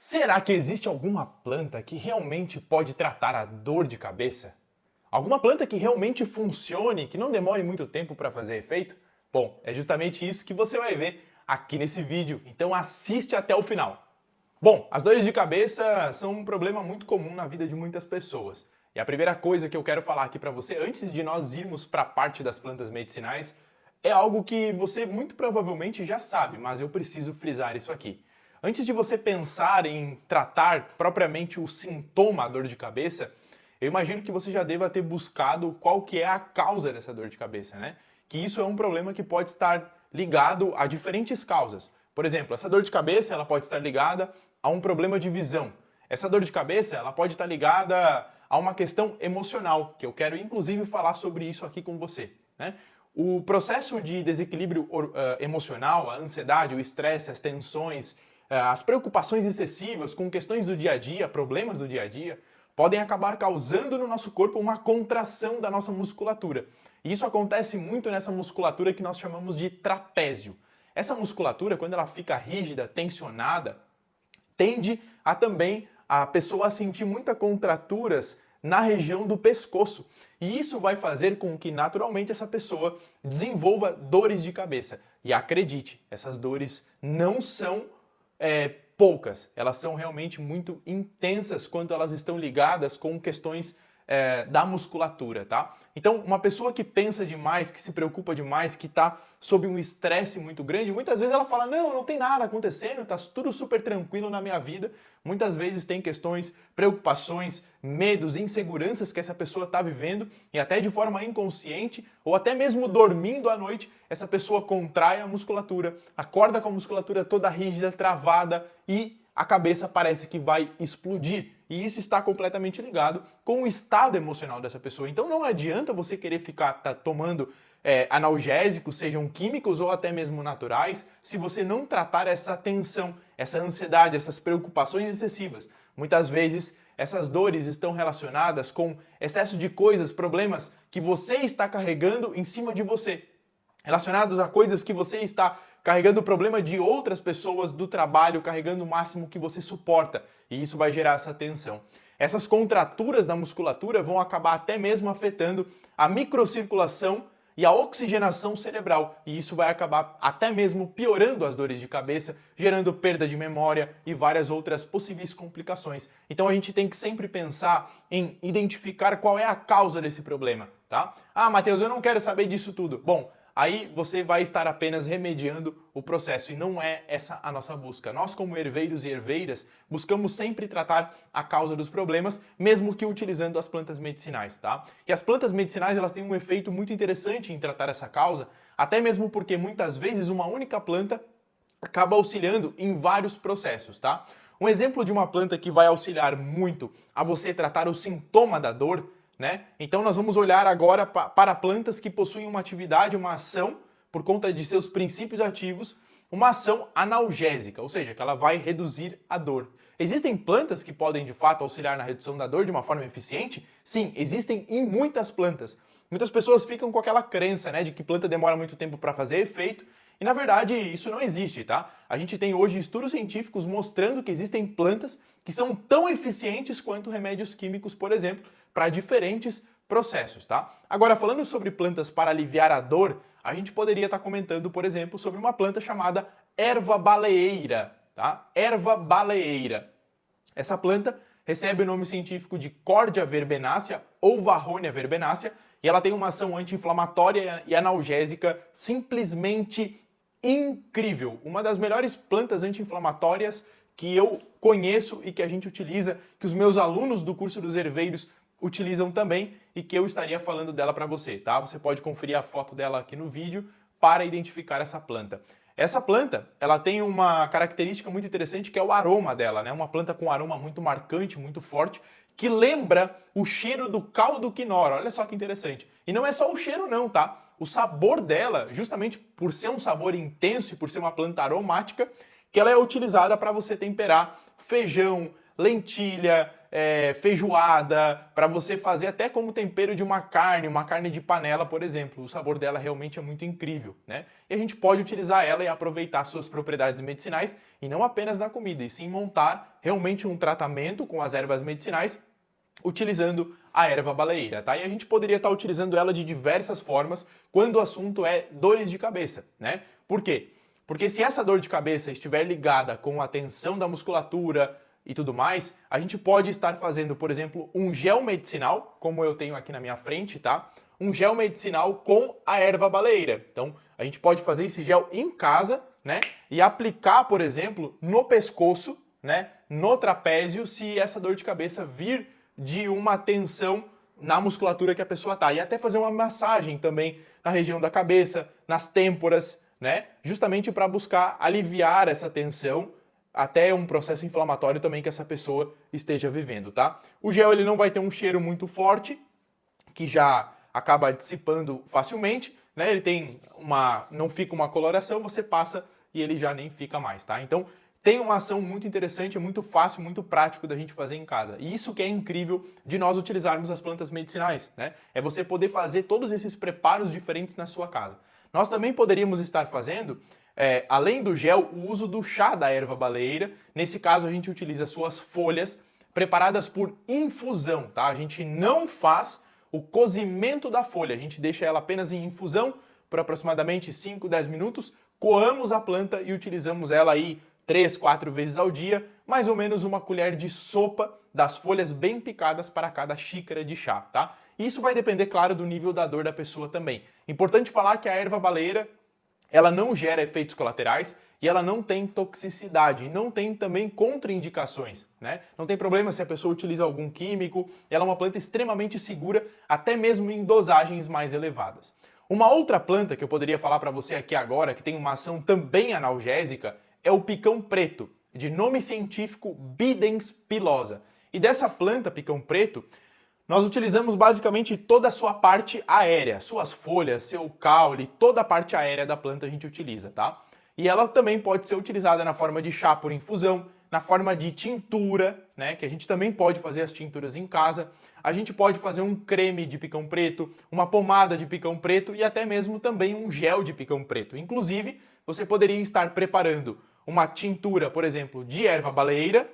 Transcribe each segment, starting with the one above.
Será que existe alguma planta que realmente pode tratar a dor de cabeça? Alguma planta que realmente funcione, que não demore muito tempo para fazer efeito? Bom, é justamente isso que você vai ver aqui nesse vídeo, então assiste até o final. Bom, as dores de cabeça são um problema muito comum na vida de muitas pessoas. E a primeira coisa que eu quero falar aqui para você, antes de nós irmos para a parte das plantas medicinais, é algo que você muito provavelmente já sabe, mas eu preciso frisar isso aqui. Antes de você pensar em tratar propriamente o sintoma, a dor de cabeça, eu imagino que você já deva ter buscado qual que é a causa dessa dor de cabeça, né? Que isso é um problema que pode estar ligado a diferentes causas. Por exemplo, essa dor de cabeça ela pode estar ligada a um problema de visão. Essa dor de cabeça ela pode estar ligada a uma questão emocional, que eu quero inclusive falar sobre isso aqui com você, né? O processo de desequilíbrio emocional, a ansiedade, o estresse, as tensões, as preocupações excessivas com questões do dia a dia, problemas do dia a dia, podem acabar causando no nosso corpo uma contração da nossa musculatura. E isso acontece muito nessa musculatura que nós chamamos de trapézio. Essa musculatura, quando ela fica rígida, tensionada, tende a também a pessoa a sentir muitas contraturas na região do pescoço. E isso vai fazer com que naturalmente essa pessoa desenvolva dores de cabeça. E acredite, essas dores não são poucas, elas são realmente muito intensas quando elas estão ligadas com questões da musculatura, tá? Então, uma pessoa que pensa demais, que se preocupa demais, que está sob um estresse muito grande, muitas vezes ela fala, não tem nada acontecendo, está tudo super tranquilo na minha vida. Muitas vezes tem questões, preocupações, medos, inseguranças que essa pessoa está vivendo e até de forma inconsciente ou até mesmo dormindo à noite, essa pessoa contrai a musculatura, acorda com a musculatura toda rígida, travada e a cabeça parece que vai explodir. E isso está completamente ligado com o estado emocional dessa pessoa. Então não adianta você querer ficar tomando analgésicos, sejam químicos ou até mesmo naturais, se você não tratar essa tensão, essa ansiedade, essas preocupações excessivas. Muitas vezes essas dores estão relacionadas com excesso de coisas, problemas que você está carregando em cima de você, relacionados a coisas que você está carregando o problema de outras pessoas do trabalho, carregando o máximo que você suporta, e isso vai gerar essa tensão. Essas contraturas da musculatura vão acabar até mesmo afetando a microcirculação e a oxigenação cerebral, e isso vai acabar até mesmo piorando as dores de cabeça, gerando perda de memória e várias outras possíveis complicações. Então a gente tem que sempre pensar em identificar qual é a causa desse problema, tá? Ah, Matheus, eu não quero saber disso tudo. Bom, aí você vai estar apenas remediando o processo e não é essa a nossa busca. Nós, como herveiros e herveiras, buscamos sempre tratar a causa dos problemas, mesmo que utilizando as plantas medicinais, tá? E as plantas medicinais, elas têm um efeito muito interessante em tratar essa causa, até mesmo porque muitas vezes uma única planta acaba auxiliando em vários processos, tá? Um exemplo de uma planta que vai auxiliar muito a você tratar o sintoma da dor, né? Então nós vamos olhar agora para plantas que possuem uma atividade, uma ação, por conta de seus princípios ativos, uma ação analgésica, ou seja, que ela vai reduzir a dor. Existem plantas que podem de fato auxiliar na redução da dor de uma forma eficiente? Sim, existem em muitas plantas. Muitas pessoas ficam com aquela crença, né, de que planta demora muito tempo para fazer efeito, e na verdade isso não existe, tá? A gente tem hoje estudos científicos mostrando que existem plantas que são tão eficientes quanto remédios químicos, por exemplo, para diferentes processos, tá? Agora, falando sobre plantas para aliviar a dor, a gente poderia estar comentando, por exemplo, sobre uma planta chamada erva baleeira, tá? Erva baleeira. Essa planta recebe o nome científico de Cordia verbenácea ou Varronia verbenácea e ela tem uma ação anti-inflamatória e analgésica simplesmente incrível. Uma das melhores plantas anti-inflamatórias que eu conheço e que a gente utiliza, que os meus alunos do curso dos herveiros utilizam também e que eu estaria falando dela para você, tá? Você pode conferir a foto dela aqui no vídeo para identificar essa planta. Essa planta, ela tem uma característica muito interessante que é o aroma dela, né? Uma planta com aroma muito marcante, muito forte, que lembra o cheiro do caldo quinora. Olha só que interessante. E não é só o cheiro não, tá? O sabor dela, justamente por ser um sabor intenso e por ser uma planta aromática, que ela é utilizada para você temperar feijão, lentilha, feijoada, para você fazer até como tempero de uma carne de panela, por exemplo. O sabor dela realmente é muito incrível, né? E a gente pode utilizar ela e aproveitar suas propriedades medicinais, e não apenas na comida, e sim montar realmente um tratamento com as ervas medicinais utilizando a erva baleeira, tá? E a gente poderia estar utilizando ela de diversas formas quando o assunto é dores de cabeça, né? Por quê? Porque se essa dor de cabeça estiver ligada com a tensão da musculatura e tudo mais, a gente pode estar fazendo, por exemplo, um gel medicinal, como eu tenho aqui na minha frente, tá? Um gel medicinal com a erva baleeira. Então, a gente pode fazer esse gel em casa, né? E aplicar, por exemplo, no pescoço, né? No trapézio, se essa dor de cabeça vir de uma tensão na musculatura que a pessoa tá. E até fazer uma massagem também na região da cabeça, nas têmporas, né? Justamente para buscar aliviar essa tensão, até um processo inflamatório também que essa pessoa esteja vivendo, tá? O gel ele não vai ter um cheiro muito forte, que já acaba dissipando facilmente, né? Ele tem não fica uma coloração, você passa e ele já nem fica mais, tá? Então, tem uma ação muito interessante, muito fácil, muito prático da gente fazer em casa. E isso que é incrível de nós utilizarmos as plantas medicinais, né? É você poder fazer todos esses preparos diferentes na sua casa. Nós também poderíamos estar fazendo, além do gel, o uso do chá da erva baleeira. Nesse caso, a gente utiliza suas folhas preparadas por infusão, tá? A gente não faz o cozimento da folha, a gente deixa ela apenas em infusão por aproximadamente 5, 10 minutos, coamos a planta e utilizamos ela aí 3, 4 vezes ao dia, mais ou menos uma colher de sopa das folhas bem picadas para cada xícara de chá, tá? Isso vai depender, claro, do nível da dor da pessoa também. Importante falar que a erva baleeira, ela não gera efeitos colaterais e ela não tem toxicidade, não tem também contraindicações, né? Não tem problema se a pessoa utiliza algum químico, ela é uma planta extremamente segura, até mesmo em dosagens mais elevadas. Uma outra planta que eu poderia falar para você aqui agora, que tem uma ação também analgésica, é o picão preto, de nome científico Bidens pilosa. E dessa planta, picão preto, nós utilizamos basicamente toda a sua parte aérea, suas folhas, seu caule, toda a parte aérea da planta a gente utiliza, tá? E ela também pode ser utilizada na forma de chá por infusão, na forma de tintura, né, que a gente também pode fazer as tinturas em casa. A gente pode fazer um creme de picão preto, uma pomada de picão preto e até mesmo também um gel de picão preto. Inclusive, você poderia estar preparando uma tintura, por exemplo, de erva baleeira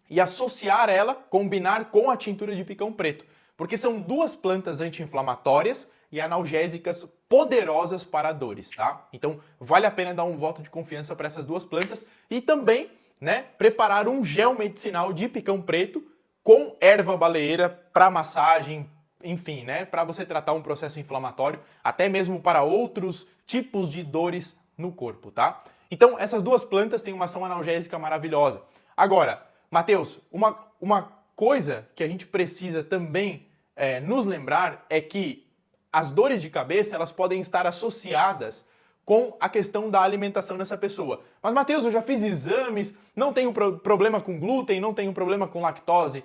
e associar ela, combinar com a tintura de picão preto, porque são duas plantas anti-inflamatórias e analgésicas poderosas para dores, tá? Então, vale a pena dar um voto de confiança para essas duas plantas e também, né, preparar um gel medicinal de picão preto com erva baleeira para massagem, enfim, né, para você tratar um processo inflamatório, até mesmo para outros tipos de dores no corpo, tá? Então, essas duas plantas têm uma ação analgésica maravilhosa. Agora, Matheus, uma coisa que a gente precisa também nos lembrar é que as dores de cabeça, elas podem estar associadas com a questão da alimentação dessa pessoa. Mas, Matheus, eu já fiz exames, não tenho problema com glúten, não tenho problema com lactose.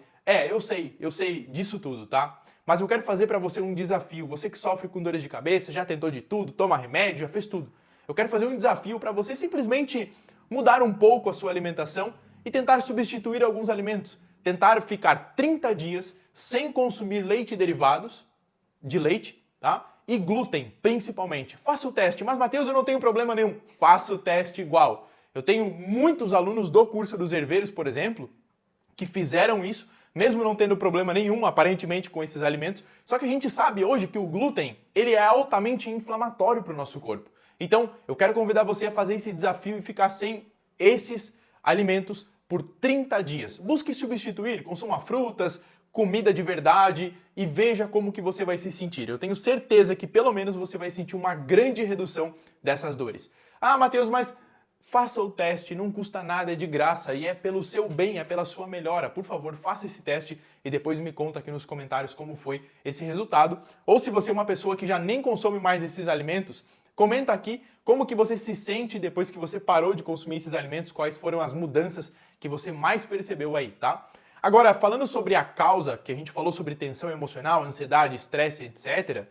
Eu sei disso tudo, tá? Mas eu quero fazer para você um desafio. Você que sofre com dores de cabeça, já tentou de tudo, toma remédio, já fez tudo. Eu quero fazer um desafio para você simplesmente mudar um pouco a sua alimentação e tentar substituir alguns alimentos. Tentar ficar 30 dias sem consumir leite e derivados de leite, tá? E glúten, principalmente. Faça o teste. Mas, Matheus, eu não tenho problema nenhum. Faça o teste igual. Eu tenho muitos alunos do curso dos herveiros, por exemplo, que fizeram isso, mesmo não tendo problema nenhum, aparentemente, com esses alimentos. Só que a gente sabe hoje que o glúten, ele é altamente inflamatório para o nosso corpo. Então, eu quero convidar você a fazer esse desafio e ficar sem esses alimentos por 30 dias. Busque substituir, consuma frutas, comida de verdade e veja como que você vai se sentir. Eu tenho certeza que pelo menos você vai sentir uma grande redução dessas dores. Ah, Matheus, mas faça o teste, não custa nada, é de graça e é pelo seu bem, é pela sua melhora. Por favor, faça esse teste e depois me conta aqui nos comentários como foi esse resultado. Ou se você é uma pessoa que já nem consome mais esses alimentos, comenta aqui como que você se sente depois que você parou de consumir esses alimentos, quais foram as mudanças que você mais percebeu aí, tá? Agora, falando sobre a causa, que a gente falou sobre tensão emocional, ansiedade, estresse, etc.,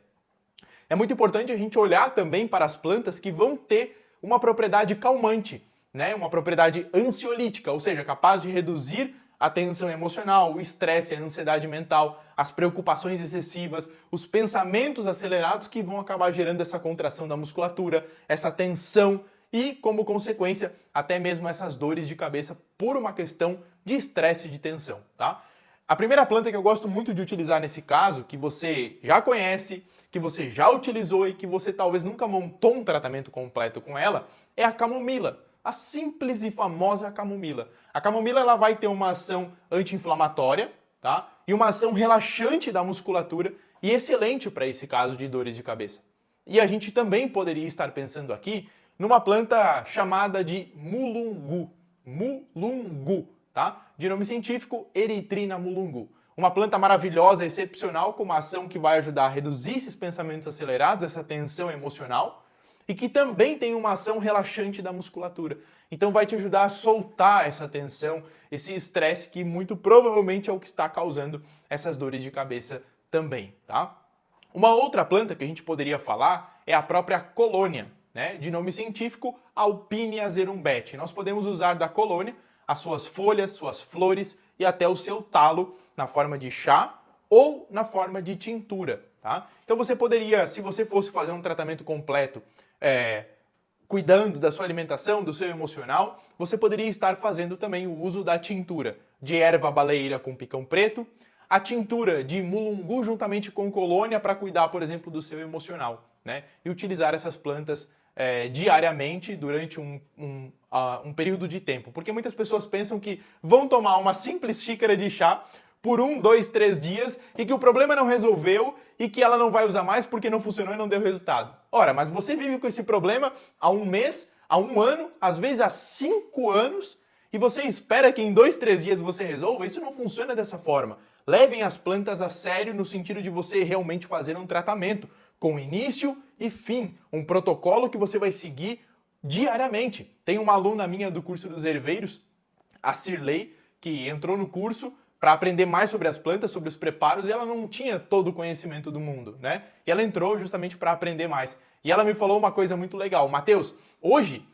é muito importante a gente olhar também para as plantas que vão ter uma propriedade calmante, né? Uma propriedade ansiolítica, ou seja, capaz de reduzir a tensão emocional, o estresse, a ansiedade mental, as preocupações excessivas, os pensamentos acelerados que vão acabar gerando essa contração da musculatura, essa tensão e, como consequência, até mesmo essas dores de cabeça por uma questão de estresse e de tensão, tá? A primeira planta que eu gosto muito de utilizar nesse caso, que você já conhece, que você já utilizou e que você talvez nunca montou um tratamento completo com ela, é a camomila, a simples e famosa camomila. A camomila ela vai ter uma ação anti-inflamatória, tá? E uma ação relaxante da musculatura e excelente para esse caso de dores de cabeça. E a gente também poderia estar pensando aqui numa planta chamada de mulungu. Mulungu, tá? De nome científico, Erythrina mulungu. Uma planta maravilhosa, excepcional, com uma ação que vai ajudar a reduzir esses pensamentos acelerados, essa tensão emocional, e que também tem uma ação relaxante da musculatura. Então vai te ajudar a soltar essa tensão, esse estresse que muito provavelmente é o que está causando essas dores de cabeça também, tá? Uma outra planta que a gente poderia falar é a própria colônia, né? De nome científico, Alpinia zerumbete. Nós podemos usar da colônia as suas folhas, suas flores e até o seu talo na forma de chá ou na forma de tintura, tá? Então você poderia, se você fosse fazer um tratamento completo, cuidando da sua alimentação, do seu emocional, você poderia estar fazendo também o uso da tintura de erva baleeira com picão preto, a tintura de mulungu juntamente com colônia para cuidar, por exemplo, do seu emocional, né? E utilizar essas plantas diariamente durante um período de tempo. Porque muitas pessoas pensam que vão tomar uma simples xícara de chá por 1, 2, 3 dias e que o problema não resolveu e que ela não vai usar mais porque não funcionou e não deu resultado. Ora, mas você vive com esse problema há 1 mês, há 1 ano, às vezes há 5 anos e você espera que em 2, 3 dias você resolva? Isso não funciona dessa forma. Levem as plantas a sério no sentido de você realmente fazer um tratamento com início e fim, um protocolo que você vai seguir diariamente. Tem uma aluna minha do curso dos herveiros, a Cirlei, que entrou no curso para aprender mais sobre as plantas, sobre os preparos, e ela não tinha todo o conhecimento do mundo, né? E ela entrou justamente para aprender mais. E ela me falou uma coisa muito legal. Matheus, hoje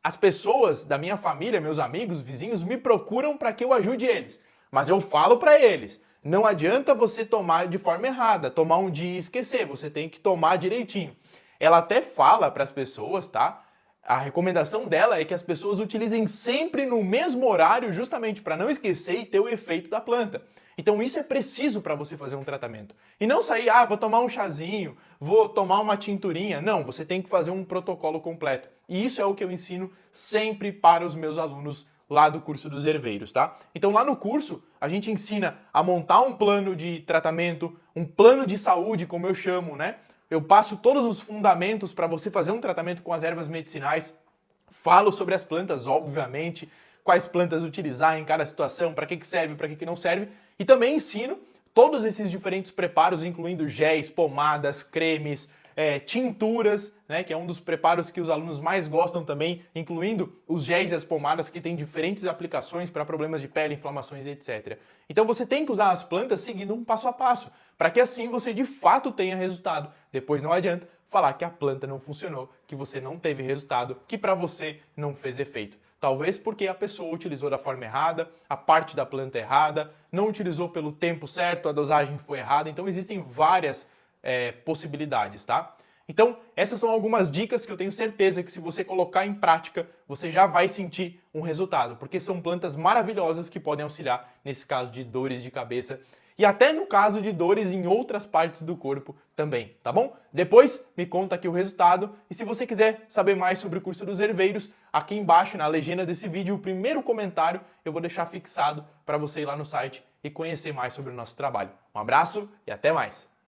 as pessoas da minha família, meus amigos, vizinhos, me procuram para que eu ajude eles. Mas eu falo para eles, não adianta você tomar de forma errada, tomar um dia e esquecer, você tem que tomar direitinho. Ela até fala para as pessoas, tá? A recomendação dela é que as pessoas utilizem sempre no mesmo horário, justamente para não esquecer e ter o efeito da planta. Então isso é preciso para você fazer um tratamento. E não sair, vou tomar um chazinho, vou tomar uma tinturinha. Não, você tem que fazer um protocolo completo. E isso é o que eu ensino sempre para os meus alunos lá do curso dos herveiros, tá? Então lá no curso a gente ensina a montar um plano de tratamento, um plano de saúde, como eu chamo, né? Eu passo todos os fundamentos para você fazer um tratamento com as ervas medicinais, falo sobre as plantas, obviamente, quais plantas utilizar em cada situação, para que serve, para que não serve, e também ensino todos esses diferentes preparos, incluindo géis, pomadas, cremes, tinturas, né, que é um dos preparos que os alunos mais gostam também, incluindo os géis e as pomadas que têm diferentes aplicações para problemas de pele, inflamações e etc. Então você tem que usar as plantas seguindo um passo a passo, para que assim você de fato tenha resultado. Depois não adianta falar que a planta não funcionou, que você não teve resultado, que para você não fez efeito. Talvez porque a pessoa utilizou da forma errada, a parte da planta errada, não utilizou pelo tempo certo, a dosagem foi errada. Então existem várias possibilidades, tá? Então, essas são algumas dicas que eu tenho certeza que se você colocar em prática, você já vai sentir um resultado, porque são plantas maravilhosas que podem auxiliar nesse caso de dores de cabeça e até no caso de dores em outras partes do corpo também, tá bom? Depois me conta aqui o resultado e se você quiser saber mais sobre o curso dos herveiros, aqui embaixo na legenda desse vídeo, o primeiro comentário eu vou deixar fixado para você ir lá no site e conhecer mais sobre o nosso trabalho. Um abraço e até mais!